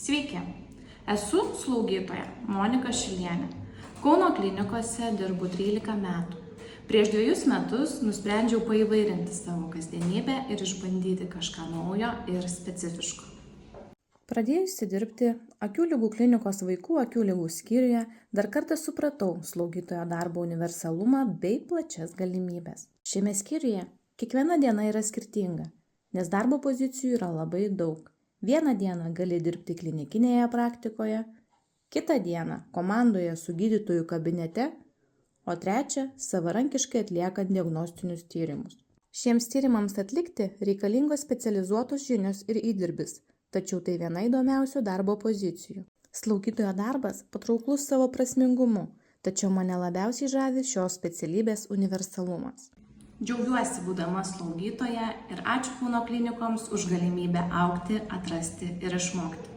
Sveiki, esu slaugytoja Monika Šilienė. Kauno klinikose dirbu 13 metų. Prieš 2 metus nusprendžiau paįvairinti savo kasdienybę ir išbandyti kažką naujo ir specifiško. Pradėjusi dirbti Akių ligų klinikos vaikų akių ligų skyriuje, dar kartą supratau slaugytojo darbo universalumą bei plačias galimybės. Šiame skyriuje kiekviena diena yra skirtinga, nes darbo pozicijų yra labai daug. Vieną dieną gali dirbti klinikinėje praktikoje, kitą dieną komandoje su gydytojų kabinete, o trečią savarankiškai atliekant diagnostinius tyrimus. Šiems tyrimams atlikti reikalingos specializuotos žinios ir įdirbis, tačiau tai viena įdomiausių darbo pozicijų. Slaugytojo darbas patrauklus savo prasmingumu, tačiau mane labiausiai žavi šios specialybės universalumas. Džiaugiuosi būdama slaugytoja ir ačiū Kauno klinikoms už galimybę augti, atrasti ir išmokti.